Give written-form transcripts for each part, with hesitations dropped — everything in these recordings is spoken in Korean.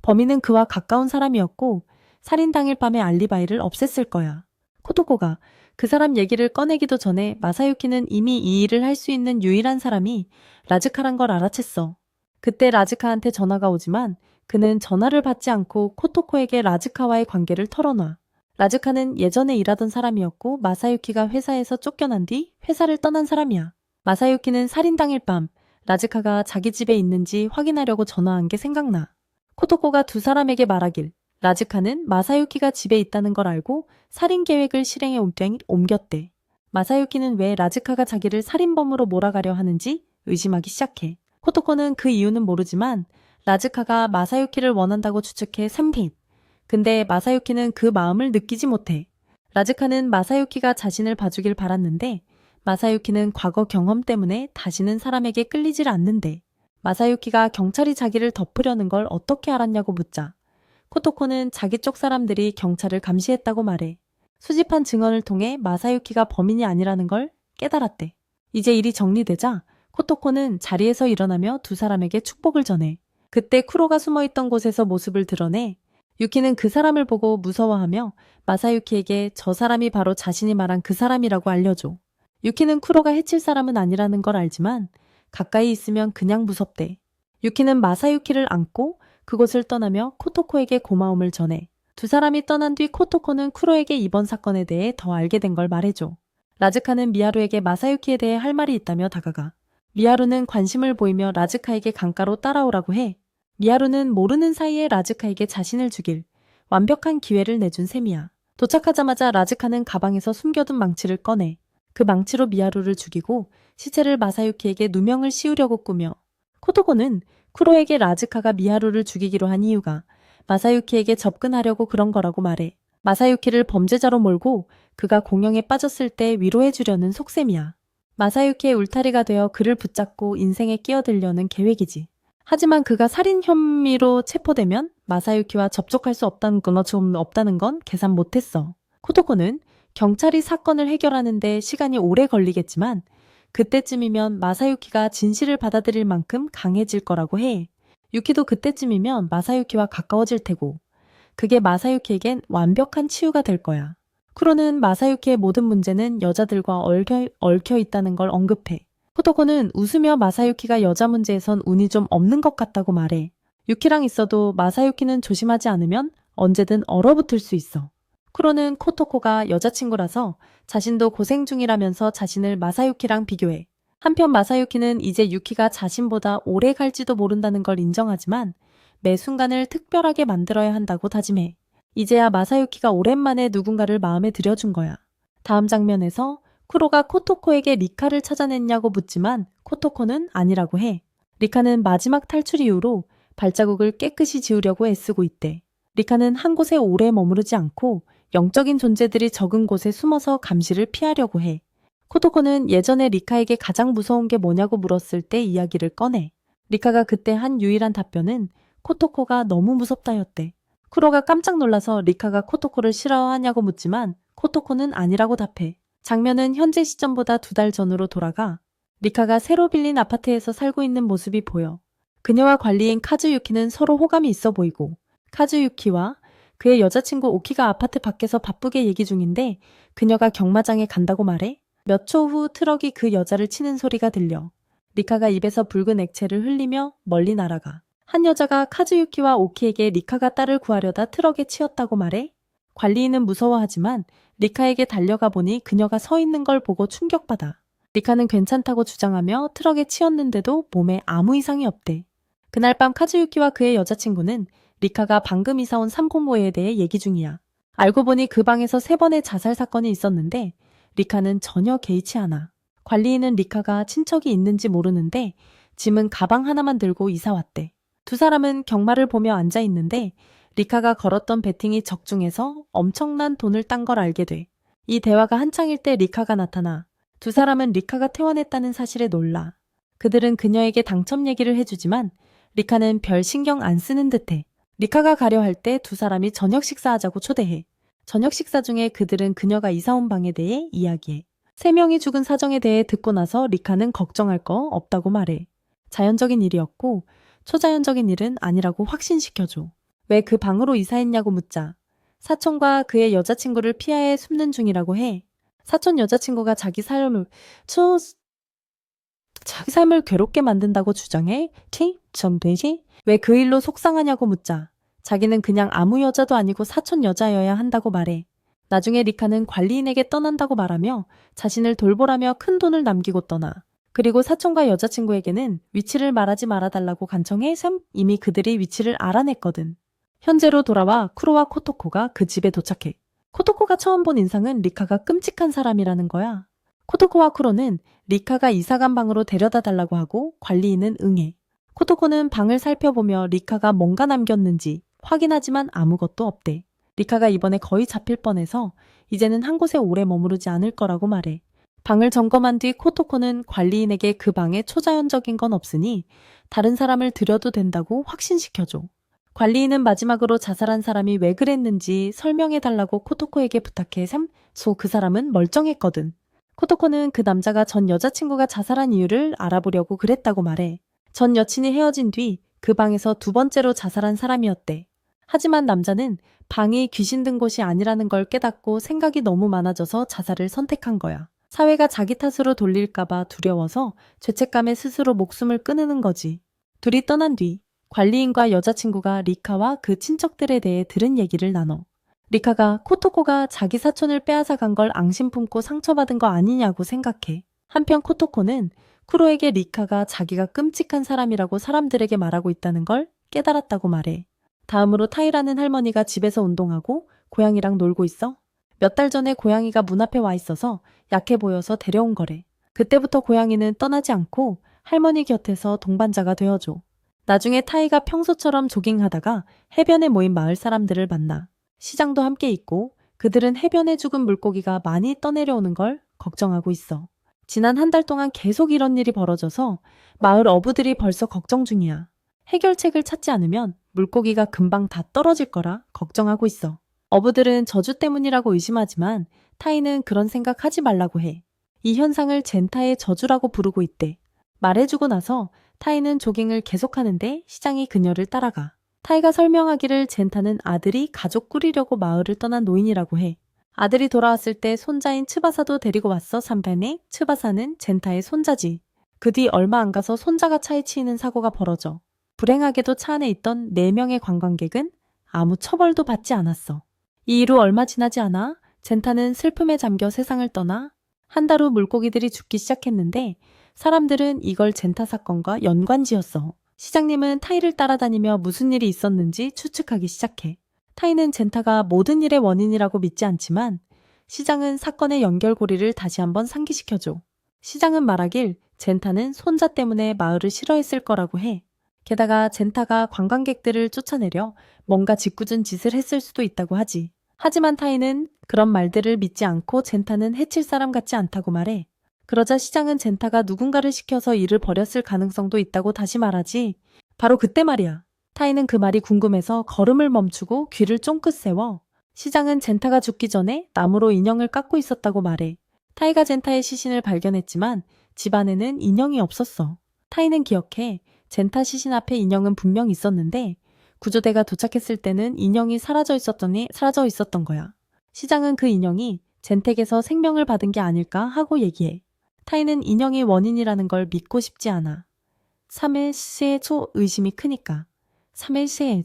범인은 그와 가까운 사람이었고 살인 당일 밤의 알리바이를 없앴을 거야. 코토코가 그 사람 얘기를 꺼내기도 전에 마사유키는 이미 이 일을 할 수 있는 유일한 사람이 라즈카란 걸 알아챘어. 그때 라즈카한테 전화가 오지만 그는 전화를 받지 않고 코토코에게 라즈카와의 관계를 털어놔. 라즈카는 예전에 일하던 사람이었고 마사유키가 회사에서 쫓겨난 뒤 회사를 떠난 사람이야. 마사유키는 살인 당일 밤 라즈카가 자기 집에 있는지 확인하려고 전화한 게 생각나. 코토코가 두 사람에게 말하길 라즈카는 마사유키가 집에 있다는 걸 알고 살인 계획을 실행에 옮겼대. 마사유키는 왜 라즈카가 자기를 살인범으로 몰아가려 하는지 의심하기 시작해. 코토코는 그 이유는 모르지만 라즈카가 마사유키를 원한다고 추측해 삼립. 근데 마사유키는 그 마음을 느끼지 못해. 라즈카는 마사유키가 자신을 봐주길 바랐는데 마사유키는 과거 경험 때문에 다시는 사람에게 끌리질 않는데 마사유키가 경찰이 자기를 덮으려는 걸 어떻게 알았냐고 묻자 코토코는 자기 쪽 사람들이 경찰을 감시했다고 말해. 수집한 증언을 통해 마사유키가 범인이 아니라는 걸 깨달았대. 이제 일이 정리되자 코토코는 자리에서 일어나며 두 사람에게 축복을 전해. 그때 쿠로가 숨어있던 곳에서 모습을 드러내 유키는 그 사람을 보고 무서워하며 마사유키에게 저 사람이 바로 자신이 말한 그 사람이라고 알려줘. 유키는 쿠로가 해칠 사람은 아니라는 걸 알지만 가까이 있으면 그냥 무섭대. 유키는 마사유키를 안고 그곳을 떠나며 코토코에게 고마움을 전해. 두 사람이 떠난 뒤 코토코는 쿠로에게 이번 사건에 대해 더 알게 된 걸 말해줘. 라즈카는 미하루에게 마사유키에 대해 할 말이 있다며 다가가. 미하루는 관심을 보이며 라즈카에게 강가로 따라오라고 해. 미하루는 모르는 사이에 라즈카에게 자신을 죽일 완벽한 기회를 내준 셈이야. 도착하자마자 라즈카는 가방에서 숨겨둔 망치를 꺼내. 그 망치로 미하루를 죽이고 시체를 마사유키에게 누명을 씌우려고 꾸며 코토코는 쿠로에게 라즈카가 미하루를 죽이기로 한 이유가 마사유키에게 접근하려고 그런 거라고 말해. 마사유키를 범죄자로 몰고 그가 공영에 빠졌을 때 위로해주려는 속셈이야. 마사유키의 울타리가 되어 그를 붙잡고 인생에 끼어들려는 계획이지. 하지만 그가 살인 혐의로 체포되면 마사유키와 접촉할 수 없다는 건 계산 못했어. 코토코는 경찰이 사건을 해결하는데 시간이 오래 걸리겠지만 그때쯤이면 마사유키가 진실을 받아들일 만큼 강해질 거라고 해. 유키도 그때쯤이면 마사유키와 가까워질 테고 그게 마사유키에겐 완벽한 치유가 될 거야. 쿠로는 마사유키의 모든 문제는 여자들과 얽혀 있다는 걸 언급해. 코토코는 웃으며 마사유키가 여자 문제에선 운이 좀 없는 것 같다고 말해. 유키랑 있어도 마사유키는 조심하지 않으면 언제든 얼어붙을 수 있어. 쿠로는 코토코가 여자친구라서 자신도 고생 중이라면서 자신을 마사유키랑 비교해. 한편 마사유키는 이제 유키가 자신보다 오래 갈지도 모른다는 걸 인정하지만 매 순간을 특별하게 만들어야 한다고 다짐해. 이제야 마사유키가 오랜만에 누군가를 마음에 들여준 거야. 다음 장면에서 쿠로가 코토코에게 리카를 찾아냈냐고 묻지만 코토코는 아니라고 해. 리카는 마지막 탈출 이후로 발자국을 깨끗이 지우려고 애쓰고 있대. 리카는 한 곳에 오래 머무르지 않고 영적인 존재들이 적은 곳에 숨어서 감시를 피하려고 해. 코토코는 예전에 리카에게 가장 무서운 게 뭐냐고 물었을 때 이야기를 꺼내. 리카가 그때 한 유일한 답변은 코토코가 너무 무섭다였대. 쿠로가 깜짝 놀라서 리카가 코토코를 싫어하냐고 묻지만 코토코는 아니라고 답해. 장면은 현재 시점보다 2달 전으로 돌아가 리카가 새로 빌린 아파트에서 살고 있는 모습이 보여. 그녀와 관리인 카즈유키는 서로 호감이 있어 보이고 카즈유키와 그의 여자친구 오키가 아파트 밖에서 바쁘게 얘기 중인데 그녀가 경마장에 간다고 말해. 몇 초 후 트럭이 그 여자를 치는 소리가 들려. 리카가 입에서 붉은 액체를 흘리며 멀리 날아가. 한 여자가 카즈유키와 오키에게 리카가 딸을 구하려다 트럭에 치였다고 말해. 관리인은 무서워하지만 리카에게 달려가 보니 그녀가 서 있는 걸 보고 충격받아. 리카는 괜찮다고 주장하며 트럭에 치였는데도 몸에 아무 이상이 없대. 그날 밤 카즈유키와 그의 여자친구는 리카가 방금 이사 온 3공모에 대해 얘기 중이야. 알고 보니 그 방에서 3번의 자살 사건이 있었는데 리카는 전혀 개의치 않아. 관리인은 리카가 친척이 있는지 모르는데 짐은 가방 하나만 들고 이사 왔대. 두 사람은 경마를 보며 앉아 있는데 리카가 걸었던 베팅이 적중해서 엄청난 돈을 딴 걸 알게 돼. 이 대화가 한창일 때 리카가 나타나. 두 사람은 리카가 퇴원했다는 사실에 놀라. 그들은 그녀에게 당첨 얘기를 해주지만 리카는 별 신경 안 쓰는 듯해. 리카가 가려 할 때 두 사람이 저녁 식사하자고 초대해. 저녁 식사 중에 그들은 그녀가 이사 온 방에 대해 이야기해. 3명이 죽은 사정에 대해 듣고 나서 리카는 걱정할 거 없다고 말해. 자연적인 일이었고 초자연적인 일은 아니라고 확신시켜줘. 왜 그 방으로 이사했냐고 묻자 사촌과 그의 여자친구를 피하에 숨는 중이라고 해. 사촌 여자친구가 자기 삶을 괴롭게 만든다고 주장해? 좀 되지? 왜 그 일로 속상하냐고 묻자 자기는 그냥 아무 여자도 아니고 사촌 여자여야 한다고 말해. 나중에 리카는 관리인에게 떠난다고 말하며 자신을 돌보라며 큰 돈을 남기고 떠나. 그리고 사촌과 여자친구에게는 위치를 말하지 말아달라고 간청해 이미 그들이 위치를 알아냈거든. 현재로 돌아와 쿠로와 코토코가 그 집에 도착해. 코토코가 처음 본 인상은 리카가 끔찍한 사람이라는 거야. 코토코와 쿠로는 리카가 이사간 방으로 데려다 달라고 하고 관리인은 응해. 코토코는 방을 살펴보며 리카가 뭔가 남겼는지 확인하지만 아무것도 없대. 리카가 이번에 거의 잡힐 뻔해서 이제는 한 곳에 오래 머무르지 않을 거라고 말해. 방을 점검한 뒤 코토코는 관리인에게 그 방에 초자연적인 건 없으니 다른 사람을 들여도 된다고 확신시켜줘. 관리인은 마지막으로 자살한 사람이 왜 그랬는지 설명해달라고 코토코에게 부탁해 그 사람은 멀쩡했거든. 코토코는 그 남자가 전 여자친구가 자살한 이유를 알아보려고 그랬다고 말해. 전 여친이 헤어진 뒤 그 방에서 두 번째로 자살한 사람이었대. 하지만 남자는 방이 귀신 든 곳이 아니라는 걸 깨닫고 생각이 너무 많아져서 자살을 선택한 거야. 사회가 자기 탓으로 돌릴까봐 두려워서 죄책감에 스스로 목숨을 끊는 거지. 둘이 떠난 뒤 관리인과 여자친구가 리카와 그 친척들에 대해 들은 얘기를 나눠. 리카가 코토코가 자기 사촌을 빼앗아 간 걸 앙심 품고 상처받은 거 아니냐고 생각해. 한편 코토코는 쿠로에게 리카가 자기가 끔찍한 사람이라고 사람들에게 말하고 있다는 걸 깨달았다고 말해. 다음으로 타이라는 할머니가 집에서 운동하고 고양이랑 놀고 있어. 몇 달 전에 고양이가 문 앞에 와 있어서 약해 보여서 데려온 거래. 그때부터 고양이는 떠나지 않고 할머니 곁에서 동반자가 되어줘. 나중에 타이가 평소처럼 조깅하다가 해변에 모인 마을 사람들을 만나. 시장도 함께 있고 그들은 해변에 죽은 물고기가 많이 떠내려오는 걸 걱정하고 있어. 지난 한 달 동안 계속 이런 일이 벌어져서 마을 어부들이 벌써 걱정 중이야. 해결책을 찾지 않으면 물고기가 금방 다 떨어질 거라 걱정하고 있어. 어부들은 저주 때문이라고 의심하지만 타이는 그런 생각 하지 말라고 해. 이 현상을 젠타의 저주라고 부르고 있대. 말해주고 나서 타이는 조깅을 계속하는데 시장이 그녀를 따라가. 타이가 설명하기를 젠타는 아들이 가족 꾸리려고 마을을 떠난 노인이라고 해. 아들이 돌아왔을 때 손자인 츠바사도 데리고 왔어. 삼배네 츠바사는 젠타의 손자지. 그 뒤 얼마 안 가서 손자가 차에 치이는 사고가 벌어져. 불행하게도 차 안에 있던 4명의 관광객은 아무 처벌도 받지 않았어. 이 이후 얼마 지나지 않아 젠타는 슬픔에 잠겨 세상을 떠나 한 달 후 물고기들이 죽기 시작했는데 사람들은 이걸 젠타 사건과 연관지었어. 시장님은 타이를 따라다니며 무슨 일이 있었는지 추측하기 시작해. 타이는 젠타가 모든 일의 원인이라고 믿지 않지만 시장은 사건의 연결고리를 다시 한번 상기시켜줘. 시장은 말하길 젠타는 손자 때문에 마을을 싫어했을 거라고 해. 게다가 젠타가 관광객들을 쫓아내려 뭔가 짓궂은 짓을 했을 수도 있다고 하지. 하지만 타이는 그런 말들을 믿지 않고 젠타는 해칠 사람 같지 않다고 말해. 그러자 시장은 젠타가 누군가를 시켜서 일을 벌였을 가능성도 있다고 다시 말하지. 바로 그때 말이야. 타이는 그 말이 궁금해서 걸음을 멈추고 귀를 쫑긋 세워. 시장은 젠타가 죽기 전에 나무로 인형을 깎고 있었다고 말해. 타이가 젠타의 시신을 발견했지만 집 안에는 인형이 없었어. 타이는 기억해. 젠타 시신 앞에 인형은 분명 있었는데 구조대가 도착했을 때는 인형이 사라져 있었던 거야. 시장은 그 인형이 젠택에서 생명을 받은 게 아닐까 하고 얘기해. 타이는 인형이 원인이라는 걸 믿고 싶지 않아. 3일 시의 초 의심이 크니까. 3일 시에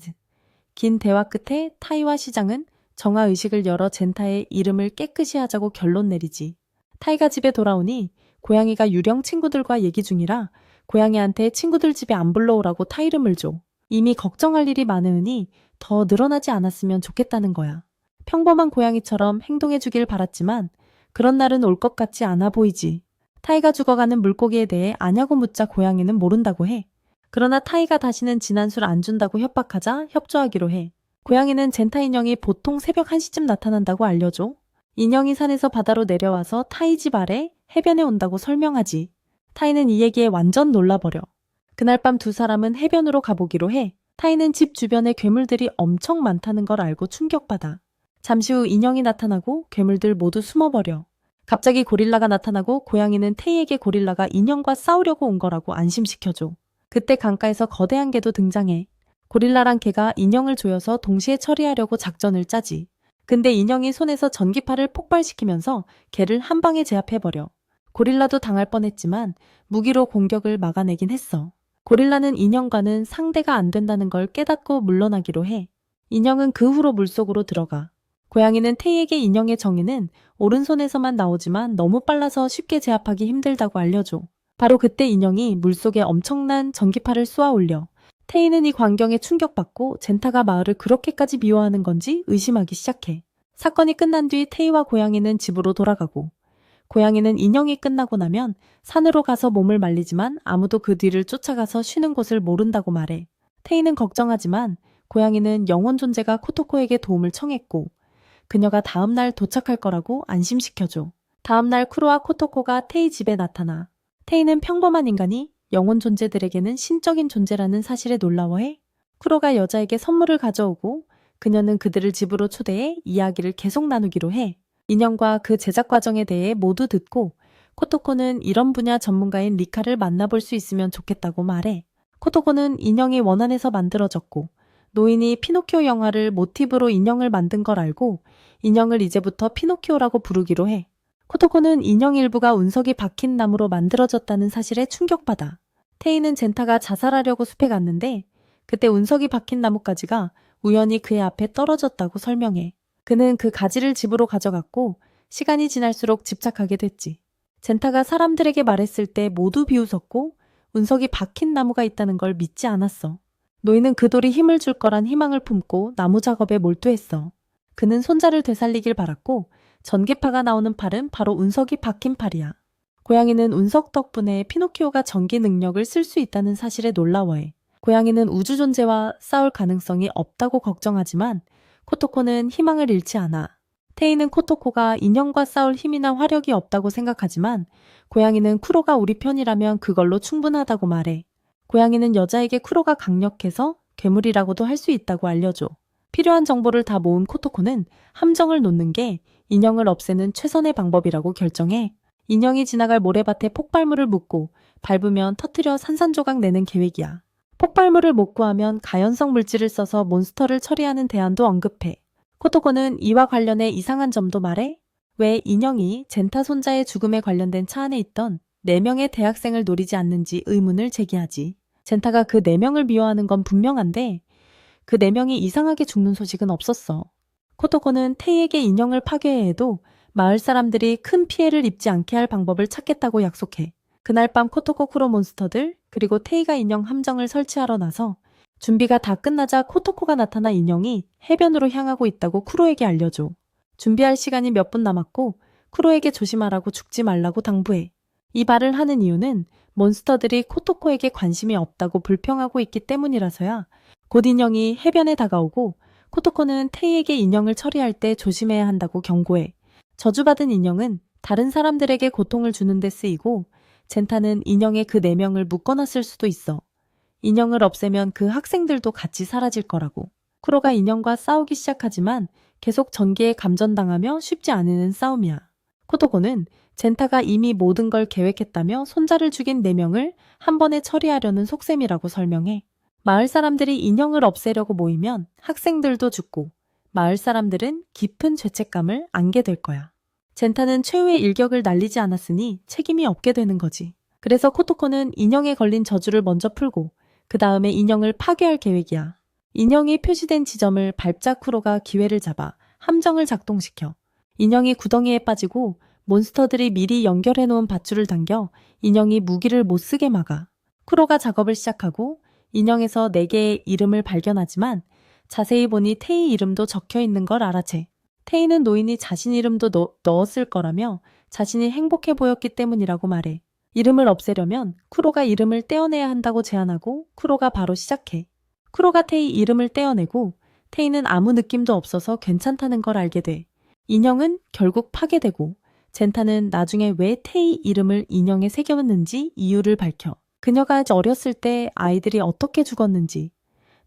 긴 대화 끝에 타이와 시장은 정화의식을 열어 젠타의 이름을 깨끗이 하자고 결론 내리지. 타이가 집에 돌아오니 고양이가 유령 친구들과 얘기 중이라 고양이한테 친구들 집에 안 불러오라고 타이름을 줘. 이미 걱정할 일이 많으니 더 늘어나지 않았으면 좋겠다는 거야. 평범한 고양이처럼 행동해주길 바랐지만 그런 날은 올 것 같지 않아 보이지. 타이가 죽어가는 물고기에 대해 아냐고 묻자 고양이는 모른다고 해. 그러나 타이가 다시는 진한 술 안 준다고 협박하자 협조하기로 해. 고양이는 젠타 인형이 보통 새벽 1시쯤 나타난다고 알려줘. 인형이 산에서 바다로 내려와서 타이 집 아래 해변에 온다고 설명하지. 타이는 이 얘기에 완전 놀라버려. 그날 밤 두 사람은 해변으로 가보기로 해. 타이는 집 주변에 괴물들이 엄청 많다는 걸 알고 충격받아. 잠시 후 인형이 나타나고 괴물들 모두 숨어버려. 갑자기 고릴라가 나타나고 고양이는 테이에게 고릴라가 인형과 싸우려고 온 거라고 안심시켜줘. 그때 강가에서 거대한 개도 등장해. 고릴라랑 개가 인형을 조여서 동시에 처리하려고 작전을 짜지. 근데 인형이 손에서 전기파를 폭발시키면서 개를 한 방에 제압해버려. 고릴라도 당할 뻔했지만 무기로 공격을 막아내긴 했어. 고릴라는 인형과는 상대가 안 된다는 걸 깨닫고 물러나기로 해. 인형은 그 후로 물속으로 들어가. 고양이는 테이에게 인형의 정의는 오른손에서만 나오지만 너무 빨라서 쉽게 제압하기 힘들다고 알려줘. 바로 그때 인형이 물속에 엄청난 전기파를 쏘아 올려. 테이는 이 광경에 충격받고 젠타가 마을을 그렇게까지 미워하는 건지 의심하기 시작해. 사건이 끝난 뒤 테이와 고양이는 집으로 돌아가고, 고양이는 인형이 끝나고 나면 산으로 가서 몸을 말리지만 아무도 그 뒤를 쫓아가서 쉬는 곳을 모른다고 말해. 테이는 걱정하지만 고양이는 영혼 존재가 코토코에게 도움을 청했고, 그녀가 다음날 도착할 거라고 안심시켜줘. 다음날 쿠로와 코토코가 테이 집에 나타나. 테이는 평범한 인간이 영혼 존재들에게는 신적인 존재라는 사실에 놀라워해. 쿠로가 여자에게 선물을 가져오고 그녀는 그들을 집으로 초대해 이야기를 계속 나누기로 해. 인형과 그 제작 과정에 대해 모두 듣고 코토코는 이런 분야 전문가인 리카를 만나볼 수 있으면 좋겠다고 말해. 코토코는 인형이 원안에서 만들어졌고 노인이 피노키오 영화를 모티브로 인형을 만든 걸 알고 인형을 이제부터 피노키오라고 부르기로 해. 코토코는 인형 일부가 운석이 박힌 나무로 만들어졌다는 사실에 충격받아. 테이는 젠타가 자살하려고 숲에 갔는데 그때 운석이 박힌 나뭇가지가 우연히 그의 앞에 떨어졌다고 설명해. 그는 그 가지를 집으로 가져갔고 시간이 지날수록 집착하게 됐지. 젠타가 사람들에게 말했을 때 모두 비웃었고 운석이 박힌 나무가 있다는 걸 믿지 않았어. 노인은 그 돌이 힘을 줄 거란 희망을 품고 나무 작업에 몰두했어. 그는 손자를 되살리길 바랐고 전기파가 나오는 팔은 바로 운석이 박힌 팔이야. 고양이는 운석 덕분에 피노키오가 전기 능력을 쓸 수 있다는 사실에 놀라워해. 고양이는 우주 존재와 싸울 가능성이 없다고 걱정하지만 코토코는 희망을 잃지 않아. 테이는 코토코가 인형과 싸울 힘이나 화력이 없다고 생각하지만 고양이는 쿠로가 우리 편이라면 그걸로 충분하다고 말해. 고양이는 여자에게 쿠로가 강력해서 괴물이라고도 할 수 있다고 알려줘. 필요한 정보를 다 모은 코토코는 함정을 놓는 게 인형을 없애는 최선의 방법이라고 결정해. 인형이 지나갈 모래밭에 폭발물을 묻고 밟으면 터뜨려 산산조각 내는 계획이야. 폭발물을 못 구하면 가연성 물질을 써서 몬스터를 처리하는 대안도 언급해. 코토코는 이와 관련해 이상한 점도 말해. 왜 인형이 젠타 손자의 죽음에 관련된 차 안에 있던 4명의 대학생을 노리지 않는지 의문을 제기하지. 젠타가 그 4명을 미워하는 건 분명한데 그 4명이 이상하게 죽는 소식은 없었어. 코토코는 테이에게 인형을 파괴해도 마을 사람들이 큰 피해를 입지 않게 할 방법을 찾겠다고 약속해. 그날 밤 코토코 쿠로 몬스터들 그리고 테이가 인형 함정을 설치하러 나서 준비가 다 끝나자 코토코가 나타나 인형이 해변으로 향하고 있다고 쿠로에게 알려줘. 준비할 시간이 몇 분 남았고 쿠로에게 조심하라고 죽지 말라고 당부해. 이 말을 하는 이유는 몬스터들이 코토코에게 관심이 없다고 불평하고 있기 때문이라서야. 곧 인형이 해변에 다가오고 코토코는 테이에게 인형을 처리할 때 조심해야 한다고 경고해. 저주받은 인형은 다른 사람들에게 고통을 주는 데 쓰이고 젠타는 인형의 그 4명을 묶어놨을 수도 있어. 인형을 없애면 그 학생들도 같이 사라질 거라고. 쿠로가 인형과 싸우기 시작하지만 계속 전기에 감전당하며 쉽지 않은 싸움이야. 코토코는 젠타가 이미 모든 걸 계획했다며 손자를 죽인 4명을 한 번에 처리하려는 속셈이라고 설명해. 마을 사람들이 인형을 없애려고 모이면 학생들도 죽고 마을 사람들은 깊은 죄책감을 안게 될 거야. 젠타는 최후의 일격을 날리지 않았으니 책임이 없게 되는 거지. 그래서 코토코는 인형에 걸린 저주를 먼저 풀고 그 다음에 인형을 파괴할 계획이야. 인형이 표시된 지점을 밟자 쿠로가 기회를 잡아 함정을 작동시켜. 인형이 구덩이에 빠지고 몬스터들이 미리 연결해 놓은 밧줄을 당겨 인형이 무기를 못 쓰게 막아. 쿠로가 작업을 시작하고 인형에서 4개의 이름을 발견하지만 자세히 보니 테이 이름도 적혀 있는 걸 알아채. 테이는 노인이 자신 이름도 넣었을 거라며 자신이 행복해 보였기 때문이라고 말해. 이름을 없애려면 쿠로가 이름을 떼어내야 한다고 제안하고 쿠로가 바로 시작해. 쿠로가 테이 이름을 떼어내고 테이는 아무 느낌도 없어서 괜찮다는 걸 알게 돼. 인형은 결국 파괴되고 젠타는 나중에 왜 테이 이름을 인형에 새겼는지 이유를 밝혀. 그녀가 어렸을 때 아이들이 어떻게 죽었는지,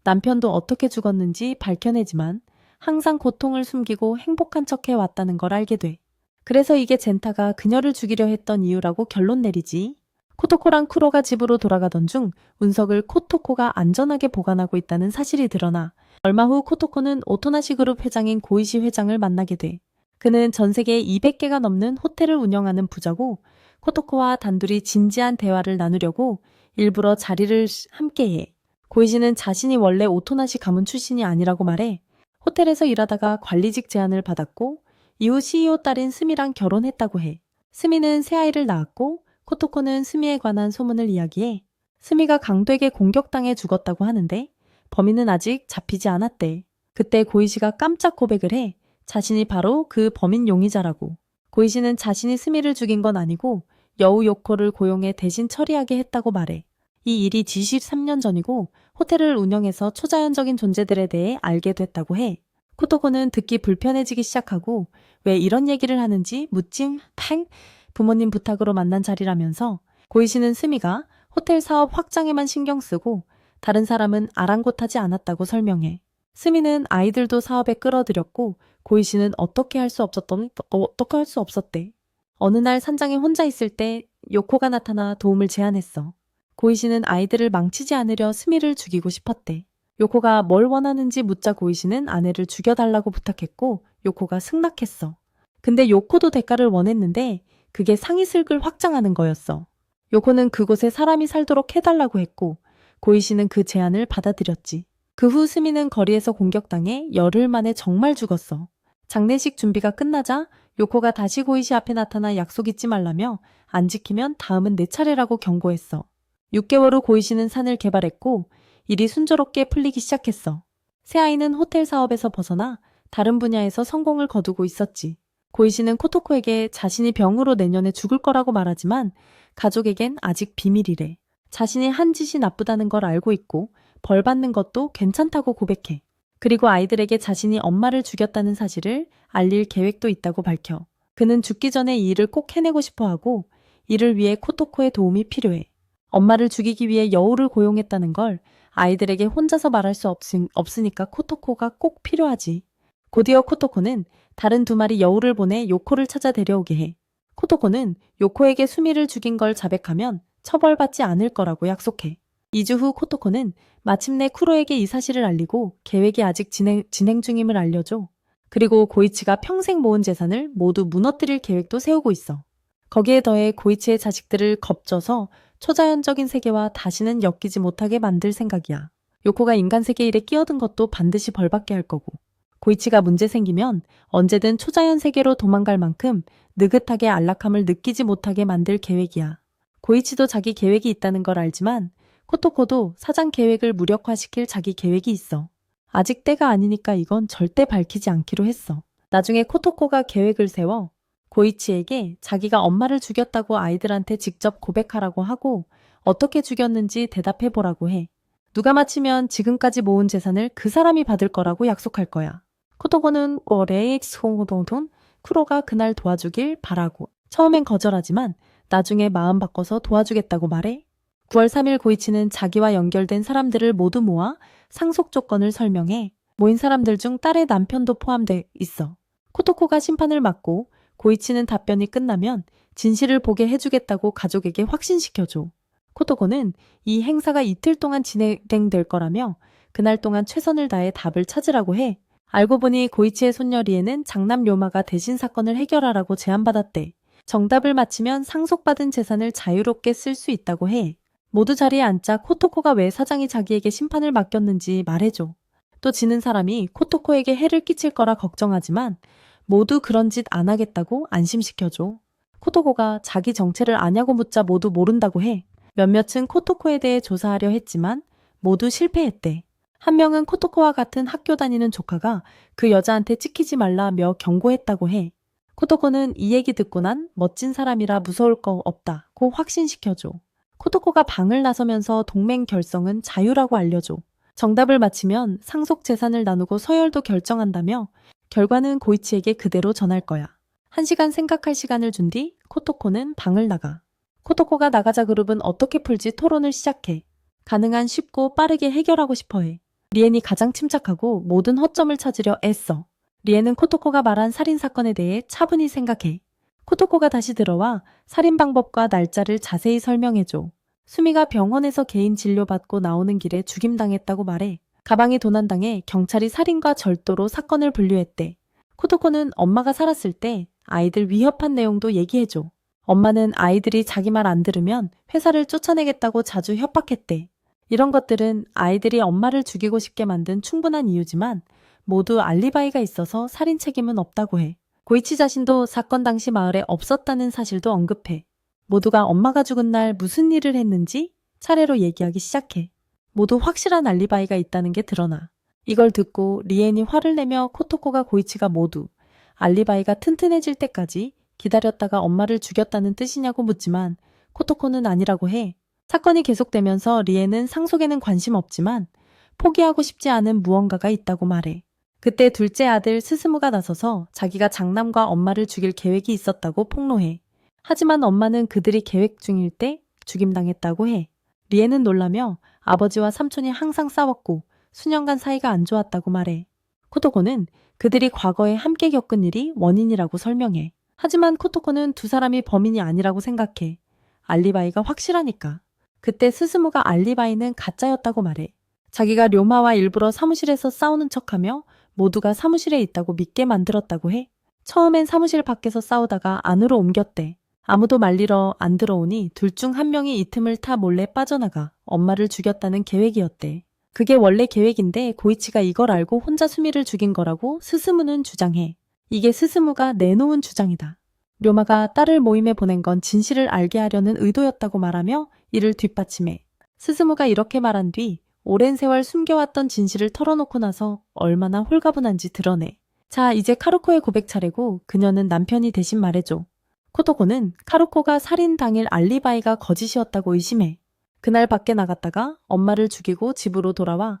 남편도 어떻게 죽었는지 밝혀내지만 항상 고통을 숨기고 행복한 척해 왔다는 걸 알게 돼. 그래서 이게 젠타가 그녀를 죽이려 했던 이유라고 결론 내리지. 코토코랑 쿠로가 집으로 돌아가던 중 운석을 코토코가 안전하게 보관하고 있다는 사실이 드러나 얼마 후 코토코는 오토나시 그룹 회장인 고이시 회장을 만나게 돼. 그는 전 세계 200개가 넘는 호텔을 운영하는 부자고 코토코와 단둘이 진지한 대화를 나누려고 일부러 자리를 함께해. 고이시는 자신이 원래 오토나시 가문 출신이 아니라고 말해 호텔에서 일하다가 관리직 제안을 받았고 이후 CEO 딸인 스미랑 결혼했다고 해. 스미는 새 아이를 낳았고 코토코는 스미에 관한 소문을 이야기해 스미가 강도에게 공격당해 죽었다고 하는데 범인은 아직 잡히지 않았대. 그때 고이시가 깜짝 고백을 해 자신이 바로 그 범인 용의자라고. 고이시는 자신이 스미를 죽인 건 아니고 여우 요코를 고용해 대신 처리하게 했다고 말해. 이 일이 23년 전이고 호텔을 운영해서 초자연적인 존재들에 대해 알게 됐다고 해. 코토코는 듣기 불편해지기 시작하고 왜 이런 얘기를 하는지 묻지 팽 부모님 부탁으로 만난 자리라면서 고이시는 스미가 호텔 사업 확장에만 신경 쓰고 다른 사람은 아랑곳하지 않았다고 설명해. 스미는 아이들도 사업에 끌어들였고 고이시는 어떻게 할 수 없었대. 어느 날 산장에 혼자 있을 때 요코가 나타나 도움을 제안했어. 고이시는 아이들을 망치지 않으려 스미를 죽이고 싶었대. 요코가 뭘 원하는지 묻자 고이시는 아내를 죽여달라고 부탁했고 요코가 승낙했어. 근데 요코도 대가를 원했는데 그게 상이슬을 확장하는 거였어. 요코는 그곳에 사람이 살도록 해달라고 했고 고이시는 그 제안을 받아들였지. 그 후 스미는 거리에서 공격당해 열흘 만에 정말 죽었어. 장례식 준비가 끝나자 요코가 다시 고이시 앞에 나타나 약속 잊지 말라며 안 지키면 다음은 내 차례라고 경고했어. 6개월 후 고이시는 산을 개발했고 일이 순조롭게 풀리기 시작했어. 새아이는 호텔 사업에서 벗어나 다른 분야에서 성공을 거두고 있었지. 고이시는 코토코에게 자신이 병으로 내년에 죽을 거라고 말하지만 가족에겐 아직 비밀이래. 자신이 한 짓이 나쁘다는 걸 알고 있고 벌 받는 것도 괜찮다고 고백해. 그리고 아이들에게 자신이 엄마를 죽였다는 사실을 알릴 계획도 있다고 밝혀. 그는 죽기 전에 이 일을 꼭 해내고 싶어 하고 이를 위해 코토코의 도움이 필요해. 엄마를 죽이기 위해 여우를 고용했다는 걸 아이들에게 혼자서 말할 수 없으니까 코토코가 꼭 필요하지. 곧이어 코토코는 다른 2마리 여우를 보내 요코를 찾아 데려오게 해. 코토코는 요코에게 수미를 죽인 걸 자백하면 처벌받지 않을 거라고 약속해. 2주 후 코토코는 마침내 쿠로에게 이 사실을 알리고 계획이 아직 진행 중임을 알려줘. 그리고 고이치가 평생 모은 재산을 모두 무너뜨릴 계획도 세우고 있어. 거기에 더해 고이치의 자식들을 겁줘서 초자연적인 세계와 다시는 엮이지 못하게 만들 생각이야. 요코가 인간 세계 일에 끼어든 것도 반드시 벌받게 할 거고. 고이치가 문제 생기면 언제든 초자연 세계로 도망갈 만큼 느긋하게 안락함을 느끼지 못하게 만들 계획이야. 고이치도 자기 계획이 있다는 걸 알지만 코토코도 사장 계획을 무력화시킬 자기 계획이 있어. 아직 때가 아니니까 이건 절대 밝히지 않기로 했어. 나중에 코토코가 계획을 세워 고이치에게 자기가 엄마를 죽였다고 아이들한테 직접 고백하라고 하고 어떻게 죽였는지 대답해보라고 해. 누가 맞히면 지금까지 모은 재산을 그 사람이 받을 거라고 약속할 거야. 코토코는 오레이츠홍도돈 쿠로가 그날 도와주길 바라고 처음엔 거절하지만 나중에 마음 바꿔서 도와주겠다고 말해. 9월 3일 고이치는 자기와 연결된 사람들을 모두 모아 상속 조건을 설명해. 모인 사람들 중 딸의 남편도 포함돼 있어. 코토코가 심판을 맡고 고이치는 답변이 끝나면 진실을 보게 해주겠다고 가족에게 확신시켜줘. 코토코는 이 행사가 이틀 동안 진행될 거라며 그날 동안 최선을 다해 답을 찾으라고 해. 알고 보니 고이치의 손녀 리에는 장남 료마가 대신 사건을 해결하라고 제안받았대. 정답을 맞히면 상속받은 재산을 자유롭게 쓸 수 있다고 해. 모두 자리에 앉자 코토코가 왜 사장이 자기에게 심판을 맡겼는지 말해줘. 또 지는 사람이 코토코에게 해를 끼칠 거라 걱정하지만 모두 그런 짓 안 하겠다고 안심시켜줘. 코토코가 자기 정체를 아냐고 묻자 모두 모른다고 해. 몇몇은 코토코에 대해 조사하려 했지만 모두 실패했대. 한 명은 코토코와 같은 학교 다니는 조카가 그 여자한테 찍히지 말라며 경고했다고 해. 코토코는 이 얘기 듣고 난 멋진 사람이라 무서울 거 없다고 확신시켜줘. 코토코가 방을 나서면서 동맹 결성은 자유라고 알려줘. 정답을 맞히면 상속 재산을 나누고 서열도 결정한다며 결과는 고이치에게 그대로 전할 거야. 1시간 생각할 시간을 준 뒤 코토코는 방을 나가. 코토코가 나가자 그룹은 어떻게 풀지 토론을 시작해. 가능한 쉽고 빠르게 해결하고 싶어해. 리엔이 가장 침착하고 모든 허점을 찾으려 애써. 리엔은 코토코가 말한 살인사건에 대해 차분히 생각해. 코토코가 다시 들어와 살인 방법과 날짜를 자세히 설명해줘. 수미가 병원에서 개인 진료받고 나오는 길에 죽임당했다고 말해. 가방이 도난당해 경찰이 살인과 절도로 사건을 분류했대. 코토코는 엄마가 살았을 때 아이들 위협한 내용도 얘기해줘. 엄마는 아이들이 자기 말 안 들으면 회사를 쫓아내겠다고 자주 협박했대. 이런 것들은 아이들이 엄마를 죽이고 싶게 만든 충분한 이유지만 모두 알리바이가 있어서 살인 책임은 없다고 해. 고이치 자신도 사건 당시 마을에 없었다는 사실도 언급해. 모두가 엄마가 죽은 날 무슨 일을 했는지 차례로 얘기하기 시작해. 모두 확실한 알리바이가 있다는 게 드러나. 이걸 듣고 리엔이 화를 내며 코토코가 고이치가 모두 알리바이가 튼튼해질 때까지 기다렸다가 엄마를 죽였다는 뜻이냐고 묻지만 코토코는 아니라고 해. 사건이 계속되면서 리엔은 상속에는 관심 없지만 포기하고 싶지 않은 무언가가 있다고 말해. 그때 둘째 아들 스스무가 나서서 자기가 장남과 엄마를 죽일 계획이 있었다고 폭로해. 하지만 엄마는 그들이 계획 중일 때 죽임당했다고 해. 리엔은 놀라며 아버지와 삼촌이 항상 싸웠고 수년간 사이가 안 좋았다고 말해. 코토코는 그들이 과거에 함께 겪은 일이 원인이라고 설명해. 하지만 코토코는 두 사람이 범인이 아니라고 생각해. 알리바이가 확실하니까. 그때 스스무가 알리바이는 가짜였다고 말해. 자기가 료마와 일부러 사무실에서 싸우는 척하며 모두가 사무실에 있다고 믿게 만들었다고 해. 처음엔 사무실 밖에서 싸우다가 안으로 옮겼대. 아무도 말리러 안 들어오니 둘 중 한 명이 이 틈을 타 몰래 빠져나가 엄마를 죽였다는 계획이었대. 그게 원래 계획인데 고이치가 이걸 알고 혼자 수미를 죽인 거라고 스스무는 주장해. 이게 스스무가 내놓은 주장이다. 료마가 딸을 모임에 보낸 건 진실을 알게 하려는 의도였다고 말하며 이를 뒷받침해. 스스무가 이렇게 말한 뒤 오랜 세월 숨겨왔던 진실을 털어놓고 나서 얼마나 홀가분한지 드러내. 자, 이제 카루코의 고백 차례고 그녀는 남편이 대신 말해줘. 코토코는 카루코가 살인 당일 알리바이가 거짓이었다고 의심해. 그날 밖에 나갔다가 엄마를 죽이고 집으로 돌아와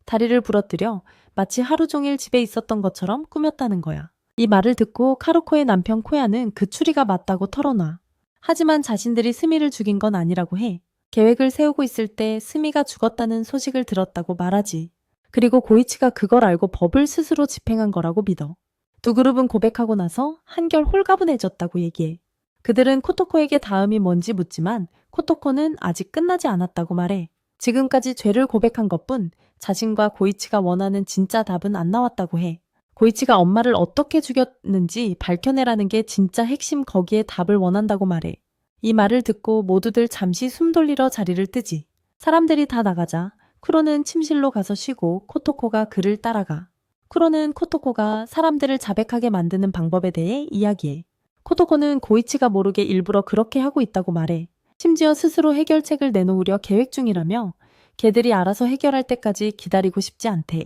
다리를 부러뜨려 마치 하루 종일 집에 있었던 것처럼 꾸몄다는 거야. 이 말을 듣고 카루코의 남편 코야는 그 추리가 맞다고 털어놔. 하지만 자신들이 스미를 죽인 건 아니라고 해. 계획을 세우고 있을 때 스미가 죽었다는 소식을 들었다고 말하지. 그리고 고이치가 그걸 알고 법을 스스로 집행한 거라고 믿어. 두 그룹은 고백하고 나서 한결 홀가분해졌다고 얘기해. 그들은 코토코에게 다음이 뭔지 묻지만 코토코는 아직 끝나지 않았다고 말해. 지금까지 죄를 고백한 것뿐 자신과 고이치가 원하는 진짜 답은 안 나왔다고 해. 고이치가 엄마를 어떻게 죽였는지 밝혀내라는 게 진짜 핵심 거기에 답을 원한다고 말해. 이 말을 듣고 모두들 잠시 숨 돌리러 자리를 뜨지. 사람들이 다 나가자 쿠로는 침실로 가서 쉬고 코토코가 그를 따라가. 쿠로는 코토코가 사람들을 자백하게 만드는 방법에 대해 이야기해. 코토코는 고이치가 모르게 일부러 그렇게 하고 있다고 말해. 심지어 스스로 해결책을 내놓으려 계획 중이라며 걔들이 알아서 해결할 때까지 기다리고 싶지 않대.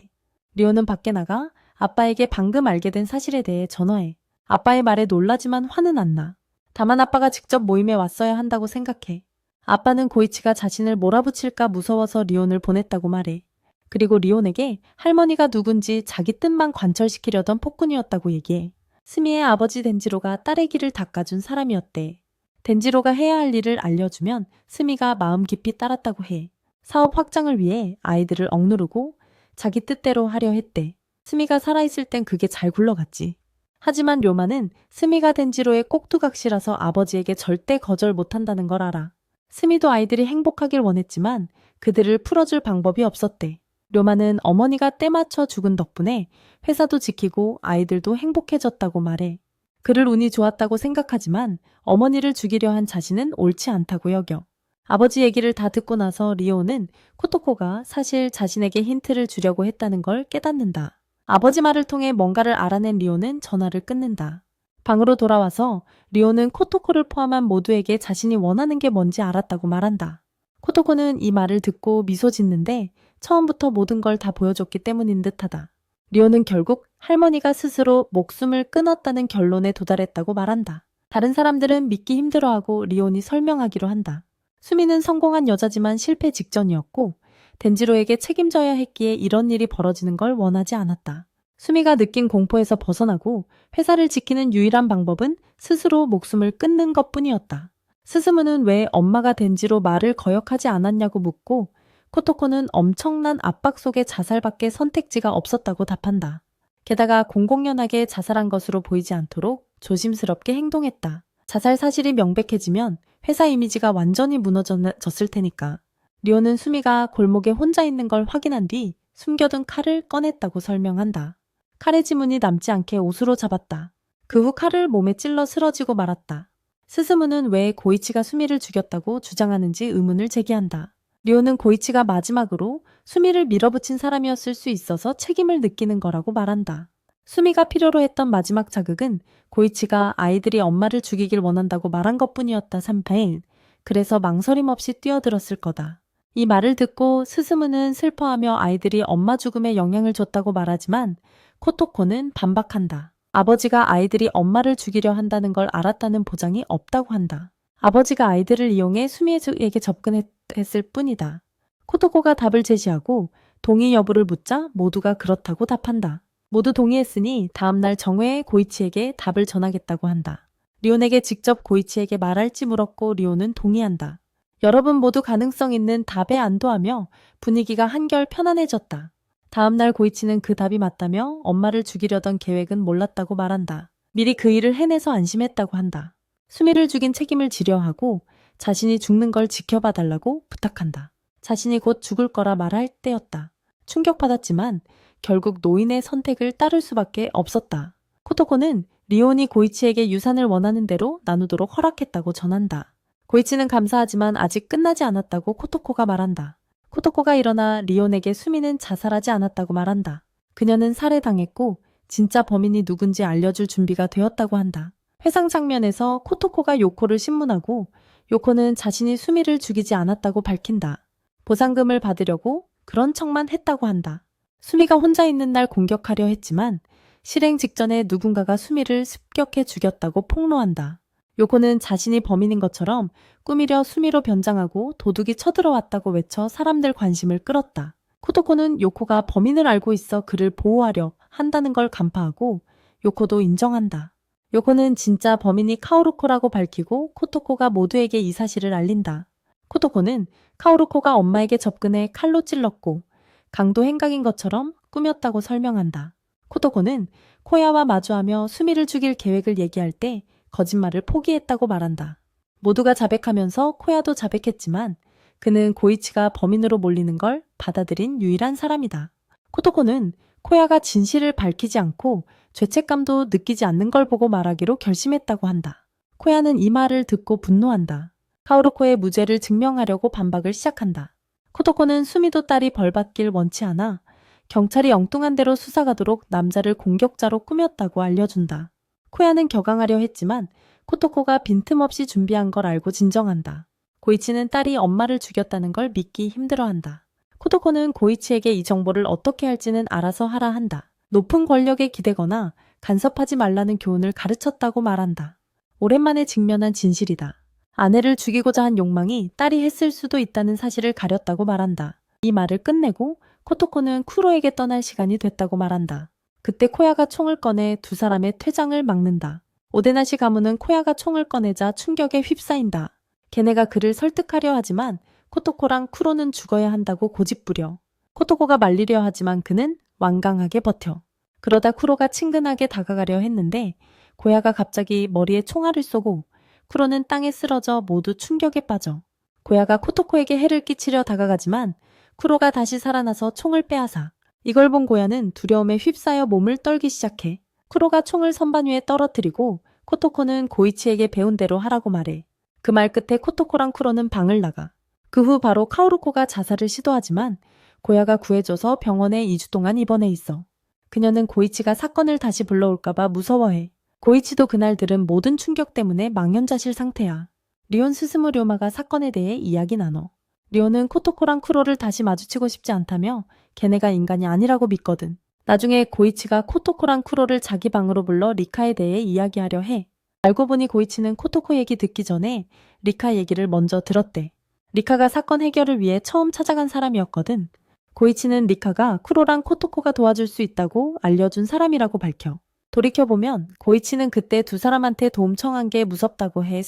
리오는 밖에 나가 아빠에게 방금 알게 된 사실에 대해 전화해. 아빠의 말에 놀라지만 화는 안 나. 다만 아빠가 직접 모임에 왔어야 한다고 생각해. 아빠는 고이치가 자신을 몰아붙일까 무서워서 리온을 보냈다고 말해. 그리고 리온에게 할머니가 누군지 자기 뜻만 관철시키려던 폭군이었다고 얘기해. 스미의 아버지 덴지로가 딸의 길을 닦아준 사람이었대. 덴지로가 해야 할 일을 알려주면 스미가 마음 깊이 따랐다고 해. 사업 확장을 위해 아이들을 억누르고 자기 뜻대로 하려 했대. 스미가 살아있을 땐 그게 잘 굴러갔지. 하지만 료마는 스미가 덴지로의 꼭두각시라서 아버지에게 절대 거절 못한다는 걸 알아. 스미도 아이들이 행복하길 원했지만 그들을 풀어줄 방법이 없었대. 료마는 어머니가 때맞춰 죽은 덕분에 회사도 지키고 아이들도 행복해졌다고 말해. 그를 운이 좋았다고 생각하지만 어머니를 죽이려 한 자신은 옳지 않다고 여겨. 아버지 얘기를 다 듣고 나서 리오는 코토코가 사실 자신에게 힌트를 주려고 했다는 걸 깨닫는다. 아버지 말을 통해 뭔가를 알아낸 리오는 전화를 끊는다. 방으로 돌아와서 리오는 코토코를 포함한 모두에게 자신이 원하는 게 뭔지 알았다고 말한다. 코토코는 이 말을 듣고 미소 짓는데 처음부터 모든 걸 다 보여줬기 때문인 듯하다. 리오는 결국 할머니가 스스로 목숨을 끊었다는 결론에 도달했다고 말한다. 다른 사람들은 믿기 힘들어하고 리온이 설명하기로 한다. 수미는 성공한 여자지만 실패 직전이었고 덴지로에게 책임져야 했기에 이런 일이 벌어지는 걸 원하지 않았다. 수미가 느낀 공포에서 벗어나고 회사를 지키는 유일한 방법은 스스로 목숨을 끊는 것뿐이었다. 스스무는 왜 엄마가 덴지로 말을 거역하지 않았냐고 묻고 코토코는 엄청난 압박 속에 자살밖에 선택지가 없었다고 답한다. 게다가 공공연하게 자살한 것으로 보이지 않도록 조심스럽게 행동했다. 자살 사실이 명백해지면 회사 이미지가 완전히 무너졌을 테니까. 리오는 수미가 골목에 혼자 있는 걸 확인한 뒤 숨겨둔 칼을 꺼냈다고 설명한다. 칼의 지문이 남지 않게 옷으로 잡았다. 그 후 칼을 몸에 찔러 쓰러지고 말았다. 스스무는 왜 고이치가 수미를 죽였다고 주장하는지 의문을 제기한다. 리오는 고이치가 마지막으로 수미를 밀어붙인 사람이었을 수 있어서 책임을 느끼는 거라고 말한다. 수미가 필요로 했던 마지막 자극은 고이치가 아이들이 엄마를 죽이길 원한다고 말한 것뿐이었다. 3파일. 그래서 망설임 없이 뛰어들었을 거다. 이 말을 듣고 스스무는 슬퍼하며 아이들이 엄마 죽음에 영향을 줬다고 말하지만 코토코는 반박한다. 아버지가 아이들이 엄마를 죽이려 한다는 걸 알았다는 보장이 없다고 한다. 아버지가 아이들을 이용해 수미에게 접근했을 뿐이다. 코토코가 답을 제시하고 동의 여부를 묻자 모두가 그렇다고 답한다. 모두 동의했으니 다음날 정회에 고이치에게 답을 전하겠다고 한다. 리온에게 직접 고이치에게 말할지 물었고 리온은 동의한다. 여러분 모두 가능성 있는 답에 안도하며 분위기가 한결 편안해졌다. 다음날 고이치는 그 답이 맞다며 엄마를 죽이려던 계획은 몰랐다고 말한다. 미리 그 일을 해내서 안심했다고 한다. 수미를 죽인 책임을 지려 하고 자신이 죽는 걸 지켜봐 달라고 부탁한다. 자신이 곧 죽을 거라 말할 때였다. 충격받았지만 결국 노인의 선택을 따를 수밖에 없었다. 코토코는 리온이 고이치에게 유산을 원하는 대로 나누도록 허락했다고 전한다. 고이치는 감사하지만 아직 끝나지 않았다고 코토코가 말한다. 코토코가 일어나 리온에게 수미는 자살하지 않았다고 말한다. 그녀는 살해당했고 진짜 범인이 누군지 알려줄 준비가 되었다고 한다. 회상 장면에서 코토코가 요코를 신문하고 요코는 자신이 수미를 죽이지 않았다고 밝힌다. 보상금을 받으려고 그런 척만 했다고 한다. 수미가 혼자 있는 날 공격하려 했지만 실행 직전에 누군가가 수미를 습격해 죽였다고 폭로한다. 요코는 자신이 범인인 것처럼 꾸미려 수미로 변장하고 도둑이 쳐들어왔다고 외쳐 사람들 관심을 끌었다. 코토코는 요코가 범인을 알고 있어 그를 보호하려 한다는 걸 간파하고 요코도 인정한다. 요코는 진짜 범인이 카오루코라고 밝히고 코토코가 모두에게 이 사실을 알린다. 코토코는 카오루코가 엄마에게 접근해 칼로 찔렀고 강도 행각인 것처럼 꾸몄다고 설명한다. 코토코는 코야와 마주하며 수미를 죽일 계획을 얘기할 때 거짓말을 포기했다고 말한다. 모두가 자백하면서 코야도 자백했지만 그는 고이치가 범인으로 몰리는 걸 받아들인 유일한 사람이다. 코토코는 코야가 진실을 밝히지 않고 죄책감도 느끼지 않는 걸 보고 말하기로 결심했다고 한다. 코야는 이 말을 듣고 분노한다. 카오루코의 무죄를 증명하려고 반박을 시작한다. 코토코는 수미도 딸이 벌받길 원치 않아 경찰이 엉뚱한 대로 수사가도록 남자를 공격자로 꾸몄다고 알려준다. 코야는 격앙하려 했지만 코토코가 빈틈없이 준비한 걸 알고 진정한다. 고이치는 딸이 엄마를 죽였다는 걸 믿기 힘들어한다. 코토코는 고이치에게 이 정보를 어떻게 할지는 알아서 하라 한다. 높은 권력에 기대거나 간섭하지 말라는 교훈을 가르쳤다고 말한다. 오랜만에 직면한 진실이다. 아내를 죽이고자 한 욕망이 딸이 했을 수도 있다는 사실을 가렸다고 말한다. 이 말을 끝내고 코토코는 쿠로에게 떠날 시간이 됐다고 말한다. 그때 코야가 총을 꺼내 두 사람의 퇴장을 막는다. 오데나시 가문은 코야가 총을 꺼내자 충격에 휩싸인다. 걔네가 그를 설득하려 하지만 코토코랑 쿠로는 죽어야 한다고 고집부려. 코토코가 말리려 하지만 그는 완강하게 버텨. 그러다 쿠로가 친근하게 다가가려 했는데 고야가 갑자기 머리에 총알을 쏘고 쿠로는 땅에 쓰러져 모두 충격에 빠져. 고야가 코토코에게 해를 끼치려 다가가지만 쿠로가 다시 살아나서 총을 빼앗아. 이걸 본 고야는 두려움에 휩싸여 몸을 떨기 시작해. 쿠로가 총을 선반 위에 떨어뜨리고 코토코는 고이치에게 배운 대로 하라고 말해. 그 말 끝에 코토코랑 쿠로는 방을 나가. 그 후 바로 카오루코가 자살을 시도하지만 고야가 구해줘서 병원에 2주 동안 입원해 있어. 그녀는 고이치가 사건을 다시 불러올까봐 무서워해. 고이치도 그날 들은 모든 충격 때문에 망연자실 상태야. 리온 스스무 료마가 사건에 대해 이야기 나눠. 리온은 코토코랑 쿠로를 다시 마주치고 싶지 않다며 걔네가 인간이 아니라고 믿거든. 나중에 고이치가 코토코랑 쿠로를 자기 방으로 불러 리카에 대해 이야기하려 해. 알고 보니 고이치는 코토코 얘기 듣기 전에 리카 얘기를 먼저 들었대. 리카가 사건 해결을 위해 처음 찾아간 사람이었거든. 고이치는 리카가 쿠로랑 코토코가 도와줄 수 있다고 알려준 사람이라고 밝혀. 돌이켜보면 고이치는 그때 두 사람한테 도움 청한 게 무섭다고 해.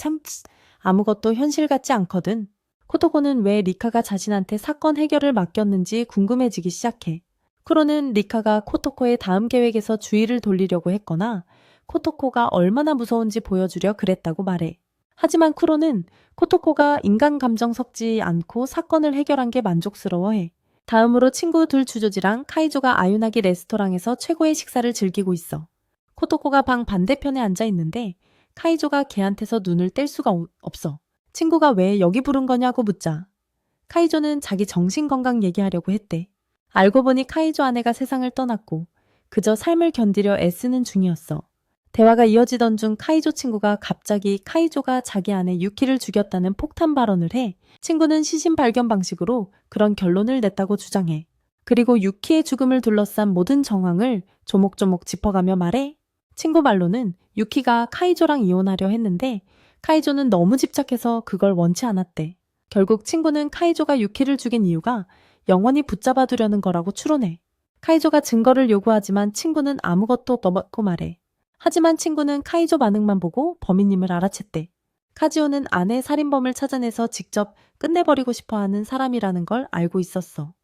아무것도 현실 같지 않거든. 코토코는 왜 리카가 자신한테 사건 해결을 맡겼는지 궁금해지기 시작해. 쿠로는 리카가 코토코의 다음 계획에서 주의를 돌리려고 했거나 코토코가 얼마나 무서운지 보여주려 그랬다고 말해. 하지만 쿠로는 코토코가 인간 감정 섞지 않고 사건을 해결한 게 만족스러워해. 다음으로 친구 둘 주조지랑 카이조가 아유나기 레스토랑에서 최고의 식사를 즐기고 있어. 코토코가 방 반대편에 앉아 있는데 카이조가 걔한테서 눈을 뗄 수가 없어. 친구가 왜 여기 부른 거냐고 묻자. 카이조는 자기 정신건강 얘기하려고 했대. 알고 보니 카이조 아내가 세상을 떠났고 그저 삶을 견디려 애쓰는 중이었어. 대화가 이어지던 중 카이조 친구가 갑자기 카이조가 자기 아내 유키를 죽였다는 폭탄 발언을 해. 친구는 시신 발견 방식으로 그런 결론을 냈다고 주장해. 그리고 유키의 죽음을 둘러싼 모든 정황을 조목조목 짚어가며 말해. 친구 말로는 유키가 카이조랑 이혼하려 했는데 카이조는 너무 집착해서 그걸 원치 않았대. 결국 친구는 카이조가 유키를 죽인 이유가 영원히 붙잡아 두려는 거라고 추론해. 카이조가 증거를 요구하지만 친구는 아무것도 없다고 말해. 하지만 친구는 카이조 반응만 보고 범인임을 알아챘대. 카지오는 아내 살인범을 찾아내서 직접 끝내버리고 싶어하는 사람이라는 걸 알고 있었어.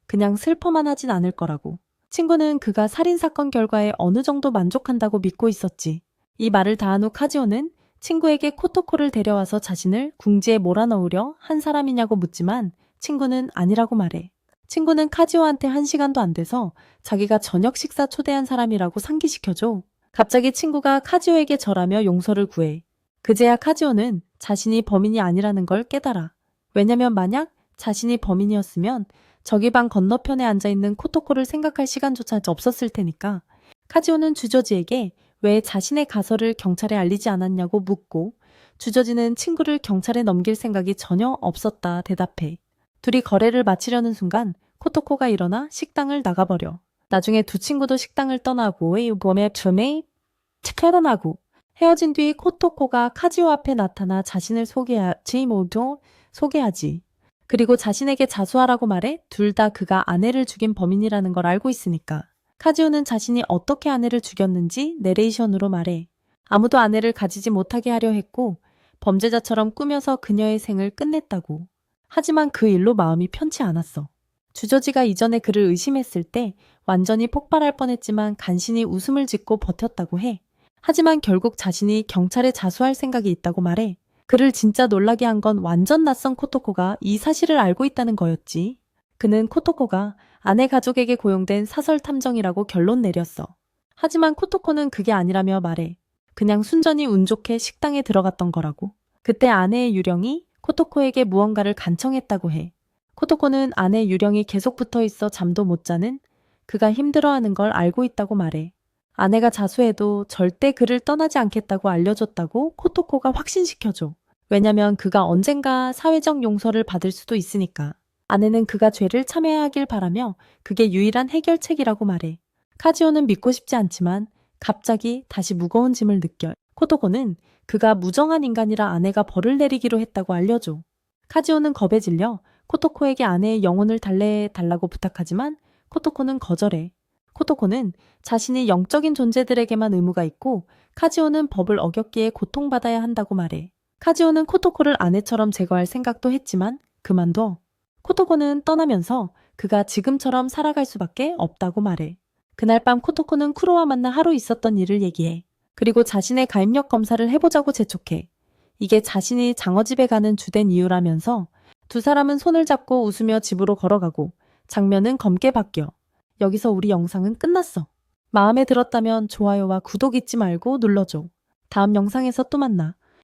그냥 슬퍼만 하진 않을 거라고. 친구는 그가 살인사건 결과에 어느 정도 만족한다고 믿고 있었지. 이 말을 다한 후 카지오는 친구에게 코토코를 데려와서 자신을 궁지에 몰아넣으려 한 사람이냐고 묻지만 친구는 아니라고 말해. 친구는 카지오한테 1시간도 안 돼서 자기가 저녁 식사 초대한 사람이라고 상기시켜줘. 갑자기 친구가 카지오에게 절하며 용서를 구해. 그제야 카지오는 자신이 범인이 아니라는 걸 깨달아. 왜냐면 만약 자신이 범인이었으면 저기 방 건너편에 앉아있는 코토코를 생각할 시간조차 없었을 테니까. 카지오는 주저지에게 왜 자신의 가설을 경찰에 알리지 않았냐고 묻고 주저지는 친구를 경찰에 넘길 생각이 전혀 없었다 대답해. 둘이 거래를 마치려는 순간 코토코가 일어나 식당을 나가버려. 나중에 두 친구도 식당을 떠나고 몸에 춤에 태어나고 헤어진 뒤 코토코가 카지오 앞에 나타나 자신을 소개하지. 그리고 자신에게 자수하라고 말해 둘 다 그가 아내를 죽인 범인이라는 걸 알고 있으니까. 카지오는 자신이 어떻게 아내를 죽였는지 내레이션으로 말해. 아무도 아내를 가지지 못하게 하려 했고 범죄자처럼 꾸며서 그녀의 생을 끝냈다고. 하지만 그 일로 마음이 편치 않았어. 주저지가 이전에 그를 의심했을 때 완전히 폭발할 뻔했지만 간신히 웃음을 짓고 버텼다고 해. 하지만 결국 자신이 경찰에 자수할 생각이 있다고 말해. 그를 진짜 놀라게 한 건 완전 낯선 코토코가 이 사실을 알고 있다는 거였지. 그는 코토코가 아내 가족에게 고용된 사설 탐정이라고 결론 내렸어. 하지만 코토코는 그게 아니라며 말해. 그냥 순전히 운 좋게 식당에 들어갔던 거라고. 그때 아내의 유령이 코토코에게 무언가를 간청했다고 해. 코토코는 아내 유령이 계속 붙어 있어 잠도 못 자는 그가 힘들어하는 걸 알고 있다고 말해. 아내가 자수해도 절대 그를 떠나지 않겠다고 알려줬다고 코토코가 확신시켜줘. 왜냐면 그가 언젠가 사회적 용서를 받을 수도 있으니까. 아내는 그가 죄를 참회하길 바라며 그게 유일한 해결책이라고 말해. 카지오는 믿고 싶지 않지만 갑자기 다시 무거운 짐을 느껴. 코토코는 그가 무정한 인간이라 아내가 벌을 내리기로 했다고 알려줘. 카지오는 겁에 질려 코토코에게 아내의 영혼을 달래달라고 부탁하지만 코토코는 거절해. 코토코는 자신이 영적인 존재들에게만 의무가 있고 카지오는 법을 어겼기에 고통받아야 한다고 말해. 카지오는 코토코를 아내처럼 제거할 생각도 했지만 그만둬. 코토코는 떠나면서 그가 지금처럼 살아갈 수밖에 없다고 말해. 그날 밤 코토코는 쿠로와 만나 하루 있었던 일을 얘기해. 그리고 자신의 가입력 검사를 해보자고 재촉해. 이게 자신이 장어집에 가는 주된 이유라면서 두 사람은 손을 잡고 웃으며 집으로 걸어가고 장면은 검게 바뀌어. 여기서 우리 영상은 끝났어. 마음에 들었다면 좋아요와 구독 잊지 말고 눌러줘. 다음 영상에서 또 만나.